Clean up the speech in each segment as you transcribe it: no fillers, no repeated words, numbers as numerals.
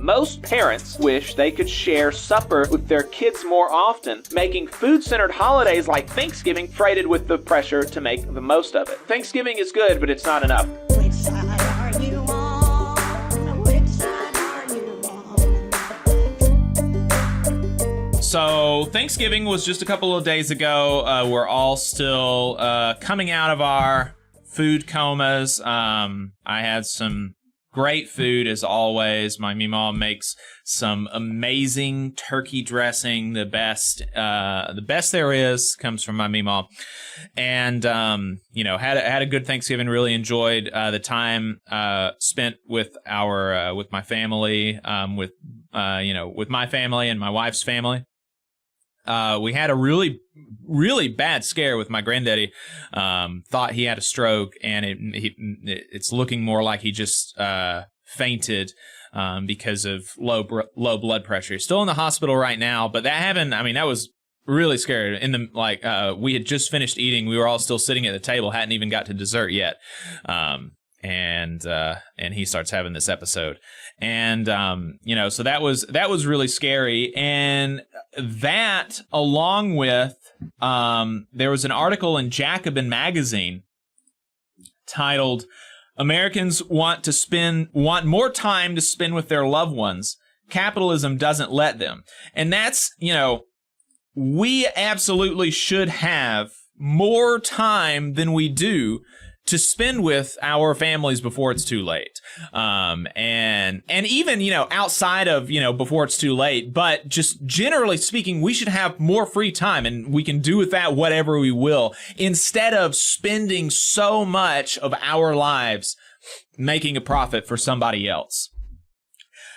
Most parents wish they could share supper with their kids more often, making food-centered holidays like Thanksgiving freighted with the pressure to make the most of it. Thanksgiving is good, but it's not enough. Which side are you on? Which side are you on? So Thanksgiving was just a couple of days ago. We're all still coming out of our food comas. I had some great food as always. My meemaw makes some amazing turkey dressing. The best there is comes from my meemaw. And had a good Thanksgiving. Really enjoyed the time spent with my family, with my family and my wife's family. We had a really, really bad scare with my granddaddy. Thought he had a stroke, and it's looking more like he just fainted because of low blood pressure. He's still in the hospital right now, but that happened. I mean, that was really scary. We had just finished eating. We were all still sitting at the table, hadn't even got to dessert yet. And he starts having this episode, and so that was really scary. And that, along with there was an article in Jacobin magazine titled "Americans want more time to spend with their loved ones. Capitalism doesn't let them." And that's, we absolutely should have more time than we do to spend with our families before it's too late. And even, outside of, before it's too late, but just generally speaking, we should have more free time, and we can do with that whatever we will, instead of spending so much of our lives making a profit for somebody else.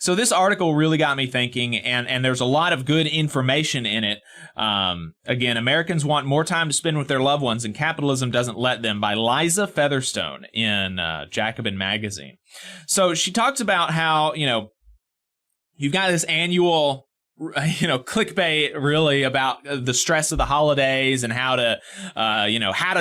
So this article really got me thinking, and there's a lot of good information in it. Again, Americans want more time to spend with their loved ones, and capitalism doesn't let them, by Liza Featherstone in Jacobin magazine. So she talks about how, you've got this annual, clickbait really about the stress of the holidays and how to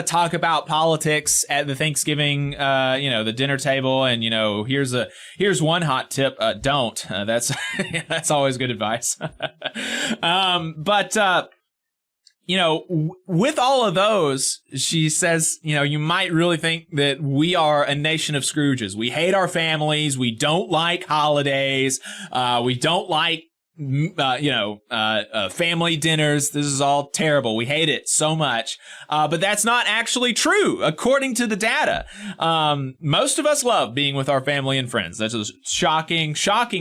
talk about politics at the Thanksgiving, the dinner table. And, here's one hot tip. Don't. That's always good advice. With all of those, she says, you might really think that we are a nation of Scrooges. We hate our families. We don't like holidays. We don't like family dinners. This is all terrible. We hate it so much. But that's not actually true. According to the data, most of us love being with our family and friends. That's just shocking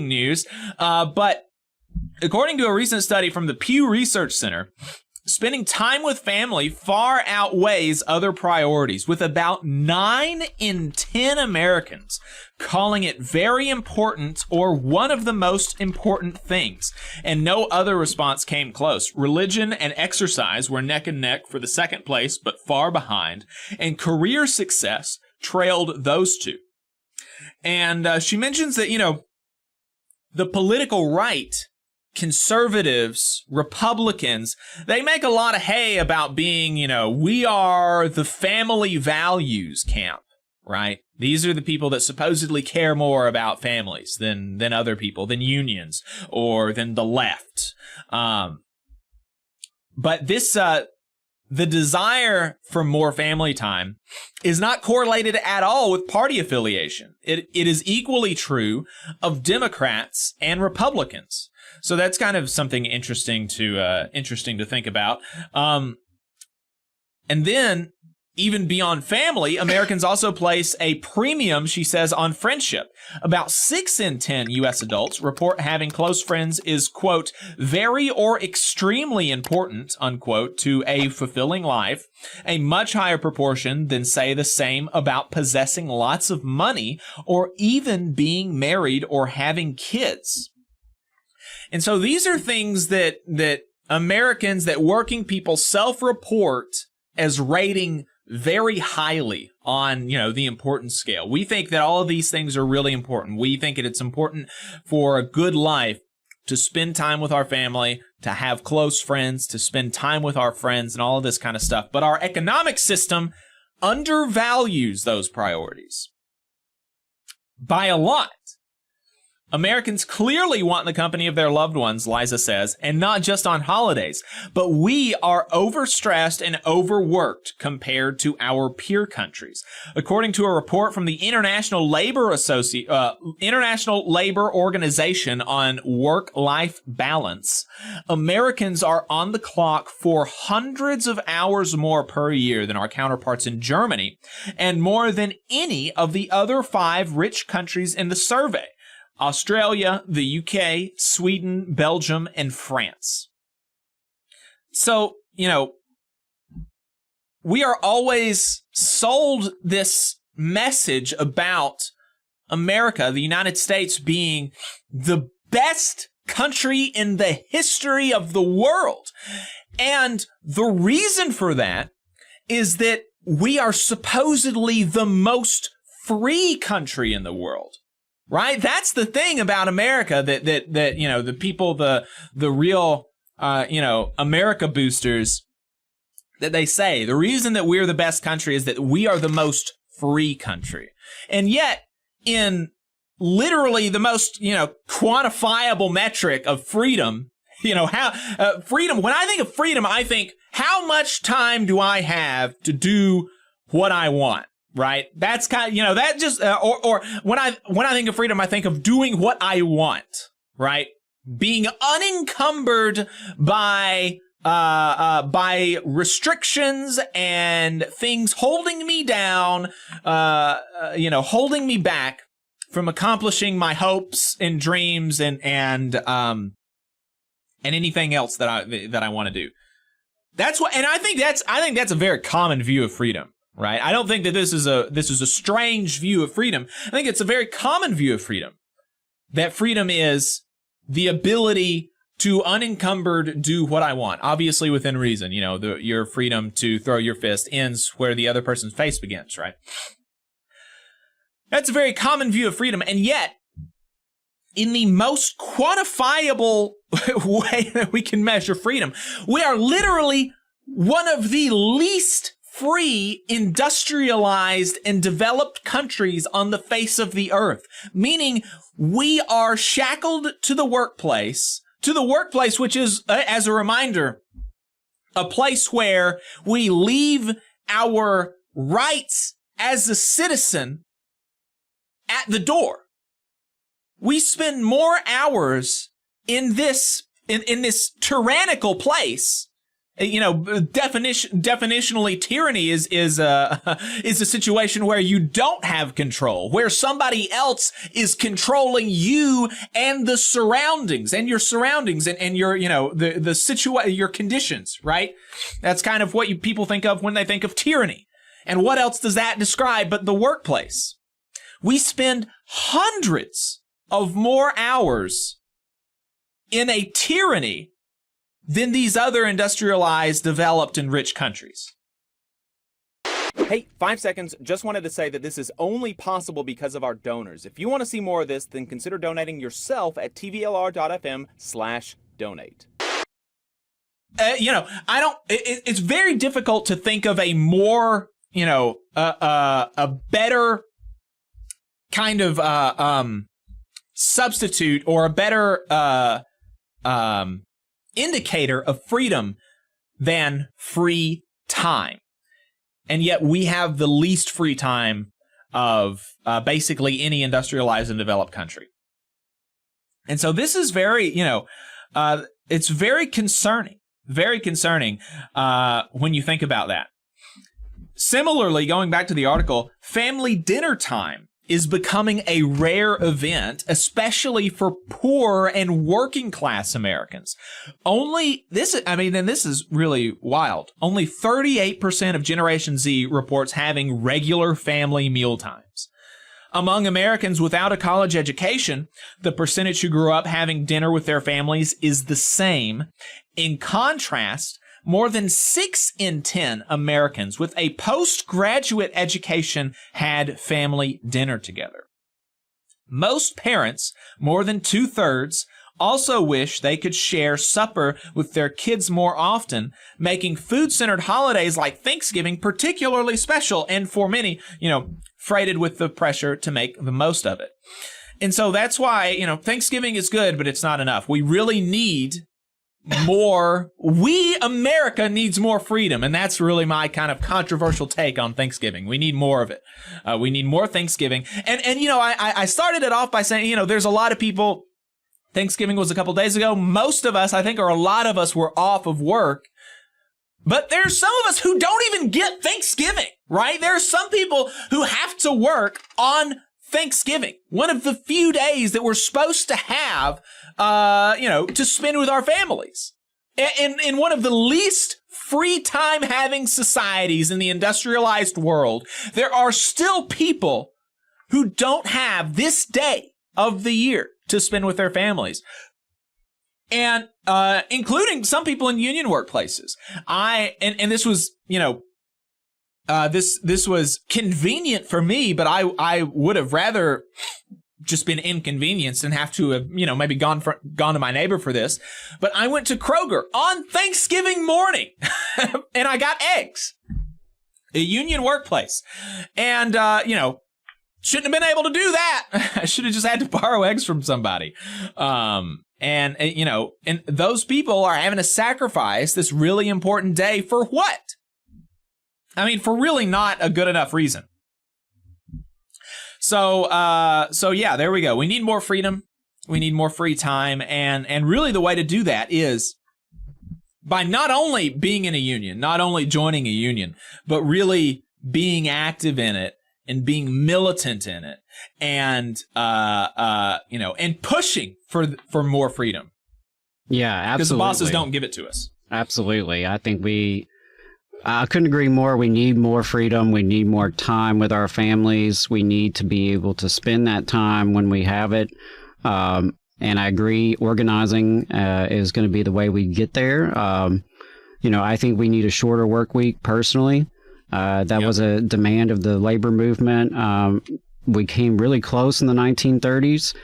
news. But according to a recent study from the Pew Research Center, spending time with family far outweighs other priorities, with about 9 in 10 Americans calling it very important or one of the most important things. And no other response came close. Religion and exercise were neck and neck for the second place, but far behind. And career success trailed those two. And she mentions that, the political right, conservatives, Republicans, they make a lot of hay about being, we are the family values camp, right? These are the people that supposedly care more about families than other people, than unions, or than the left. But this, the desire for more family time is not correlated at all with party affiliation. It is equally true of Democrats and Republicans. So that's kind of something interesting to think about. And then, even beyond family, Americans also place a premium, she says, on friendship. About 6 in 10 U.S. adults report having close friends is, quote, very or extremely important, unquote, to a fulfilling life. A much higher proportion than say the same about possessing lots of money or even being married or having kids. And so these are things that Americans, that working people self-report as rating very highly on, the importance scale. We think that all of these things are really important. We think that it's important for a good life to spend time with our family, to have close friends, to spend time with our friends, and all of this kind of stuff. But our economic system undervalues those priorities by a lot. Americans clearly want the company of their loved ones, Liza says, and not just on holidays. But we are overstressed and overworked compared to our peer countries. According to a report from the International Labor Organization on work-life balance, Americans are on the clock for hundreds of hours more per year than our counterparts in Germany, and more than any of the other 5 rich countries in the survey: Australia, the UK, Sweden, Belgium, and France. So, we are always sold this message about America, the United States, being the best country in the history of the world. And the reason for that is that we are supposedly the most free country in the world. Right? That's the thing about America that the people, the real, America boosters, that they say the reason that we're the best country is that we are the most free country. And yet, in literally the most, quantifiable metric of freedom, freedom, when I think of freedom, I think, how much time do I have to do what I want? Right? That's kind of, that just, or when I think of freedom, I think of doing what I want, right? Being unencumbered by restrictions and things holding me down, holding me back from accomplishing my hopes and dreams and anything else that I want to do. That's what, and I think that's a very common view of freedom. Right? I don't think that this is a strange view of freedom. I think it's a very common view of freedom. That freedom is the ability to unencumbered do what I want, obviously within reason. Your freedom to throw your fist ends where the other person's face begins, right? That's a very common view of freedom, and yet, in the most quantifiable way that we can measure freedom, we are literally one of the least free, industrialized, and developed countries on the face of the earth. Meaning, we are shackled to the workplace, which is, as a reminder, a place where we leave our rights as a citizen at the door. We spend more hours in this tyrannical place. Definitionally, tyranny is a situation where you don't have control, where somebody else is controlling you and the surroundings and your your conditions, right? That's kind of what people think of when they think of tyranny. And what else does that describe but the workplace? We spend hundreds of more hours in a tyranny than these other industrialized, developed, and rich countries. Hey, 5 seconds. Just wanted to say that this is only possible because of our donors. If you want to see more of this, then consider donating yourself at tvlr.fm/donate. It's very difficult to think of a more, a better kind of substitute or a better indicator of freedom than free time. And yet we have the least free time of basically any industrialized and developed country. And so this is very, it's very concerning when you think about that. Similarly, going back to the article, family dinner time is becoming a rare event, especially for poor and working class Americans. This is really wild. Only 38% of Generation Z reports having regular family meal times. Among Americans without a college education, the percentage who grew up having dinner with their families is the same. In contrast, more than 6 in 10 Americans with a postgraduate education had family dinner together. Most parents, more than 2/3, also wish they could share supper with their kids more often, making food-centered holidays like Thanksgiving particularly special and for many, freighted with the pressure to make the most of it. And so that's why, you know, Thanksgiving is good, but it's not enough. We really need more. America needs more freedom. And that's really my kind of controversial take on Thanksgiving. We need more of it. We need more Thanksgiving. And you know, I started it off by saying, you know, there's a lot of people. Thanksgiving was a couple days ago. Most of us, I think, or a lot of us were off of work. But there's some of us who don't even get Thanksgiving, right? There are some people who have to work on Thanksgiving, one of the few days that we're supposed to have, you know, to spend with our families. In one of the least free time having societies in the industrialized world, there are still people who don't have this day of the year to spend with their families. And including some people in union workplaces. And this was, you know, this was convenient for me, but I would have rather just been inconvenienced and have to have, you know, maybe gone to my neighbor for this. But I went to Kroger on Thanksgiving morning and I got eggs, a union workplace. And, you know, shouldn't have been able to do that. I should have just had to borrow eggs from somebody. And, you know, and those people are having to sacrifice this really important day for what? I mean, for really not a good enough reason. So yeah, there we go. We need more freedom. We need more free time. And really the way to do that is by not only being in a union, not only joining a union, but really being active in it and being militant in it and, you know, and pushing for more freedom. Yeah, absolutely. Because the bosses don't give it to us. Absolutely. I think I couldn't agree more. We need more freedom. We need more time with our families. We need to be able to spend that time when we have it. And I agree, organizing is going to be the way we get there. You know, I think we need a shorter work week personally. That was a demand of the labor movement. We came really close in the 1930s.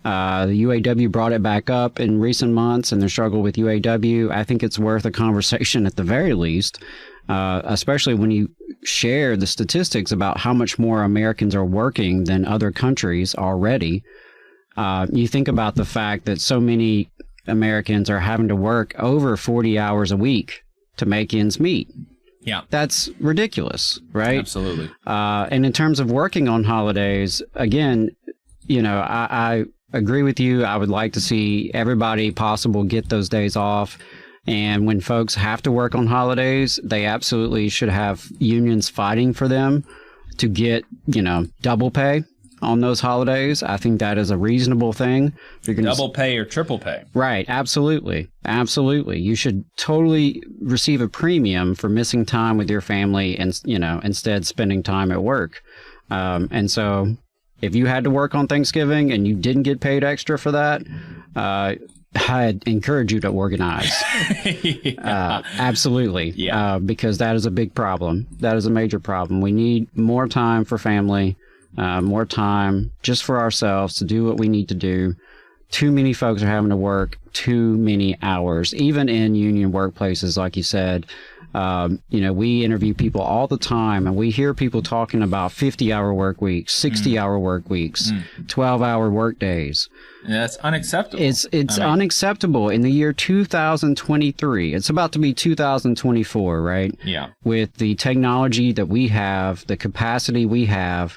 The UAW brought it back up in recent months and their struggle with UAW. I think it's worth a conversation at the very least, especially when you share the statistics about how much more Americans are working than other countries already. You think about the fact that so many Americans are having to work over 40 hours a week to make ends meet. Yeah. That's ridiculous, right? Absolutely. And in terms of working on holidays, again, you know, I agree with you. I would like to see everybody possible get those days off. And when folks have to work on holidays, they absolutely should have unions fighting for them to get, you know, double pay on those holidays. I think that is a reasonable thing. Double pay or triple pay. Right. Absolutely. Absolutely. You should totally receive a premium for missing time with your family and, you know, instead spending time at work. And so if you had to work on Thanksgiving and you didn't get paid extra for that, I'd encourage you to organize. Absolutely. Yeah. Because that is a big problem. That is a major problem. We need more time for family, more time just for ourselves to do what we need to do. Too many folks are having to work too many hours, even in union workplaces, like you said. You know, we interview people all the time and we hear people talking about 50-hour work weeks, 60-hour work weeks, 12-hour work days. Yeah, that's unacceptable. It's unacceptable in the year 2023. It's about to be 2024, right? Yeah. With the technology that we have, the capacity we have,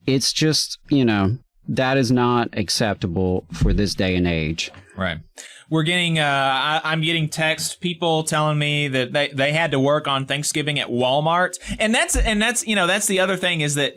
it's just, you know, that is not acceptable for this day and age. Right. We're getting, I'm getting text people telling me that they had to work on Thanksgiving at Walmart. And that's, you know, that's the other thing is that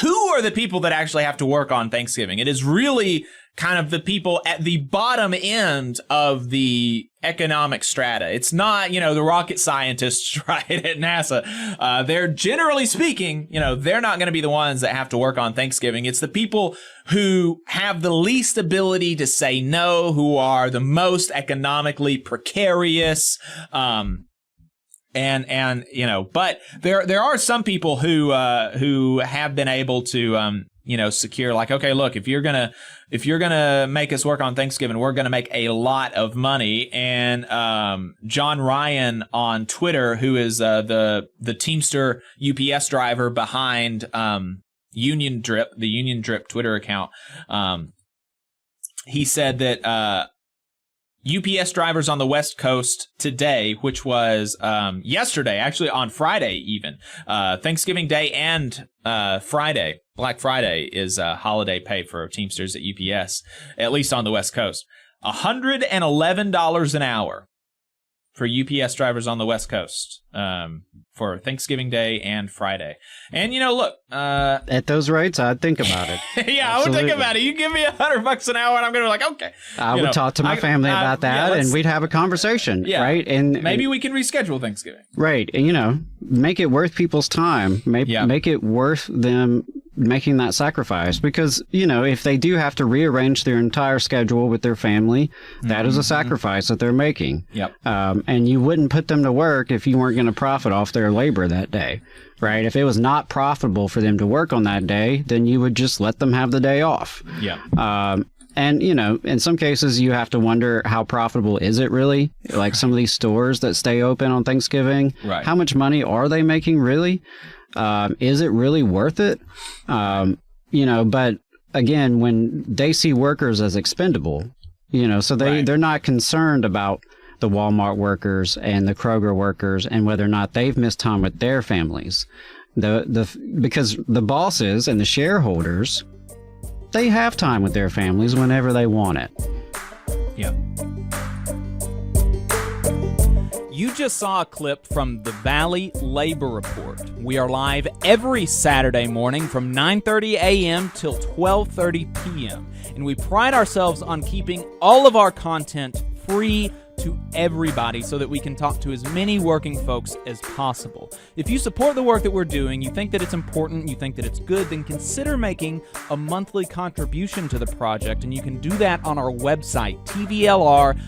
who are the people that actually have to work on Thanksgiving? It is really kind of the people at the bottom end of the economic strata. It's not, you know, the rocket scientists, right, at NASA. They're generally speaking, you know, they're not going to be the ones that have to work on Thanksgiving. It's the people who have the least ability to say no, who are the most economically precarious, and you know, but there are some people who have been able to you know, secure, like, okay, look, if you're gonna make us work on Thanksgiving, we're gonna make a lot of money. And John Ryan on Twitter, who is the Teamster UPS driver behind Union Drip, the Union Drip Twitter account, he said that UPS drivers on the West Coast today, which was yesterday, actually on Friday even, Thanksgiving Day and Friday, Black Friday is holiday pay for Teamsters at UPS, at least on the West Coast. $111 an hour for UPS drivers on the West Coast for Thanksgiving Day and Friday. And, look. At those rates, I'd think about it. Yeah, I would think about it. You give me $100 an hour and I'm going to be like, okay. I would talk to my family about that and we'd have a conversation, right? And maybe we can reschedule Thanksgiving. Right. And, make it worth people's time. Make it worth them making that sacrifice, because if they do have to rearrange their entire schedule with their family, that is a sacrifice that they're making. Yep. And you wouldn't put them to work if you weren't going to profit off their labor that day, right? If it was not profitable for them to work on that day, then you would just let them have the day off. Yeah. And in some cases you have to wonder, how profitable is it really? Like some of these stores that stay open on Thanksgiving, right. How much money are they making really? Is it really worth it? But again, when they see workers as expendable, so they're not concerned about the Walmart workers and the Kroger workers and whether or not they've missed time with their families. Because the bosses and the shareholders, they have time with their families whenever they want it. Yeah. You just saw a clip from the Valley Labor Report. We are live every Saturday morning from 9:30 a.m. till 12:30 p.m. And we pride ourselves on keeping all of our content free to everybody so that we can talk to as many working folks as possible. If you support the work that we're doing, you think that it's important, you think that it's good, then consider making a monthly contribution to the project, and you can do that on our website, tvlr.fm.